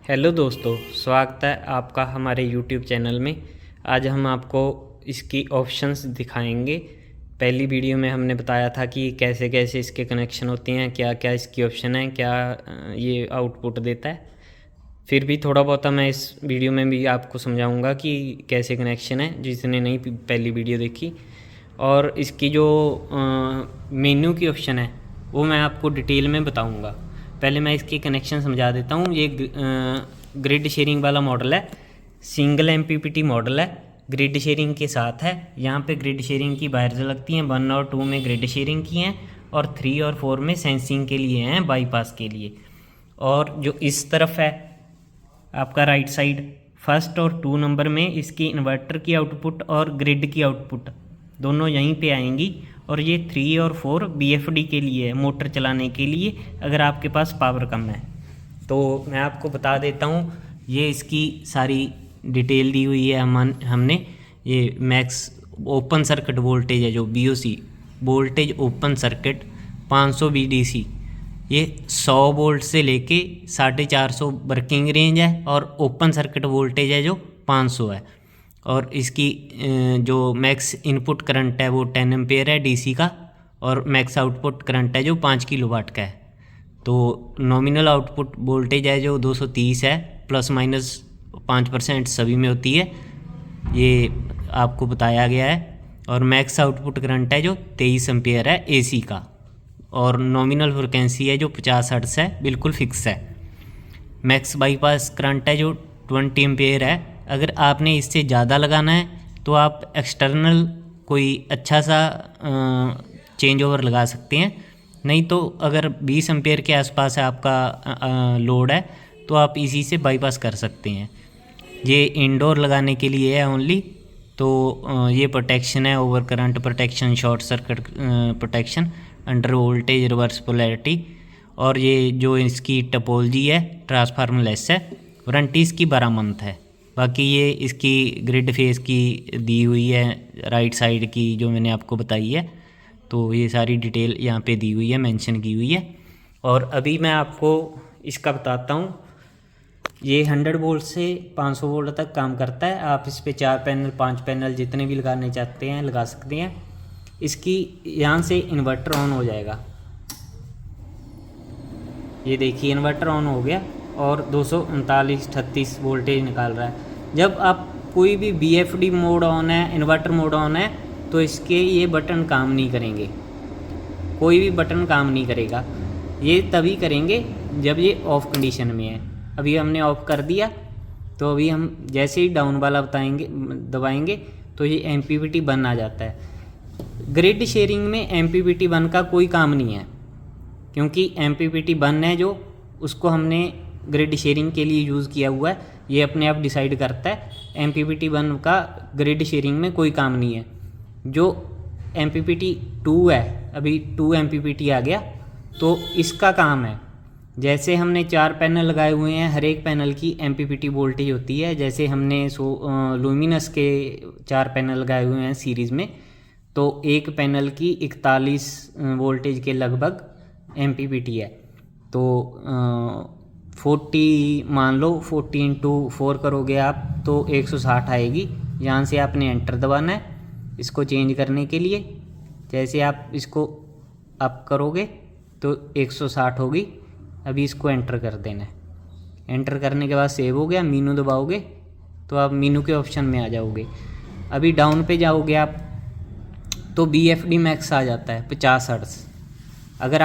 Hello दोस्तों, स्वागत है आपका हमारे YouTube चैनल में। आज हम आपको इसकी ऑप्शंस दिखाएंगे। पहली वीडियो में हमने बताया था कि कैसे कैसे इसके कनेक्शन होते हैं, क्या क्या इसकी ऑप्शन है, क्या ये आउटपुट देता है। फिर भी थोड़ा बहुत मैं इस वीडियो में भी आपको समझाऊंगा कि कैसे कनेक्शन है, जिसने नहीं पहली वीडियो देखी। और इसकी जो मेन्यू की ऑप्शन है वो मैं आपको डिटेल में बताऊंगा। पहले मैं इसके कनेक्शन समझा देता हूँ। ये ग्रिड शेयरिंग वाला मॉडल है, सिंगल MPPT मॉडल है, ग्रिड शेयरिंग के साथ है। यहाँ पे ग्रिड शेयरिंग की वायर्स लगती हैं, 1 और 2 में ग्रिड शेयरिंग की हैं और 3 और 4 में सेंसिंग के लिए हैं, बाईपास के लिए। और जो इस तरफ है आपका राइट साइड, 1 और 2 नंबर में इसकी इन्वर्टर की आउटपुट और ग्रिड की आउटपुट दोनों यहीं पे आएंगी। और ये 3 और 4 BFD के लिए है, मोटर चलाने के लिए, अगर आपके पास पावर कम है। तो मैं आपको बता देता हूँ, ये इसकी सारी डिटेल दी हुई है हमने। ये मैक्स ओपन सर्किट वोल्टेज है, जो BOC voltage open circuit 500 VDC, ये 100 वोल्ट से लेके 450 वर्किंग रेंज है। और ओपन सर्किट वोल्टेज है जो 500 है। और इसकी जो मैक्स इनपुट करंट है वो 10 एम्पेयर है DC का, और मैक्स आउटपुट करंट है जो 5 किलोवाट का है। तो नॉमिनल आउटपुट वोल्टेज है जो 230 है, प्लस माइनस 5% सभी में होती है, ये आपको बताया गया है। और मैक्स आउटपुट करंट है जो 23 एम्पेयर है AC का। और नॉमिनल फ्रिक्वेंसी है जो 50 हर्ट्ज है, बिल्कुल फिक्स है। मैक्स बाईपास करंट है जो 20 एम्पेयर है। अगर आपने इससे ज़्यादा लगाना है तो आप एक्सटर्नल कोई अच्छा सा चेंज ओवर लगा सकते हैं। नहीं तो अगर 20 एम्पेयर के आसपास है आपका लोड है तो आप इसी से बाईपास कर सकते हैं। ये इंडोर लगाने के लिए है ओनली। तो ये प्रोटेक्शन है, over current protection, short circuit protection, under voltage reverse polarity. और ये जो इसकी टोपोलॉजी है ट्रांसफार्मर लेस है। वारंटी इसकी 12 मंथ है। बाकी ये इसकी ग्रिड फेस की दी हुई है, राइट साइड की जो मैंने आपको बताई है। तो ये सारी डिटेल यहाँ पे दी हुई है, मेंशन की हुई है। और अभी मैं आपको इसका बताता हूँ। ये 100 वोल्ट से 500 वोल्ट तक काम करता है। आप इस पर 4 पैनल 5 पैनल जितने भी लगाने चाहते हैं लगा सकते हैं। इसकी यहाँ से इन्वर्टर ऑन हो जाएगा। ये देखिए इन्वर्टर ऑन हो गया और 239-38 वोल्टेज निकाल रहा है। जब आप कोई भी BFD मोड ऑन है, इन्वर्टर मोड ऑन है, तो इसके ये बटन काम नहीं करेंगे। कोई भी बटन काम नहीं करेगा। ये तभी करेंगे जब ये ऑफ कंडीशन में है। अभी हमने ऑफ कर दिया, तो अभी हम जैसे ही डाउन वाला दबाएंगे तो ये MPPT 1 आ जाता है। ग्रिड शेयरिंग में MPPT 1 का कोई काम नहीं है, क्योंकि MPPT 1 है जो, उसको हमने ग्रिड शेयरिंग के लिए यूज़ किया हुआ है। ये अपने आप डिसाइड करता है। MPPT 1 का ग्रिड शेयरिंग में कोई काम नहीं है। जो MPPT 2 है, अभी 2 MPPT आ गया, तो इसका काम है। जैसे हमने 4 पैनल लगाए हुए हैं, हर एक पैनल की MPPT वोल्टेज होती है। जैसे हमने लुमिनस के 4 पैनल लगाए हुए हैं सीरीज़ में, तो एक पैनल की 41 वोल्टेज के लगभग MPPT है। तो 40 मान लो, 40 × 4 करोगे आप तो 160 आएगी। यहाँ से आपने एंटर दबाना है इसको चेंज करने के लिए। जैसे आप इसको अप करोगे तो 160 होगी। अभी इसको एंटर कर देना है। एंटर करने के बाद सेव हो गया। मीनू दबाओगे तो आप मीनू के ऑप्शन में आ जाओगे। अभी डाउन पे जाओगे आप तो BFD मैक्स आ जाता है 50 हर्ट्ज। अगर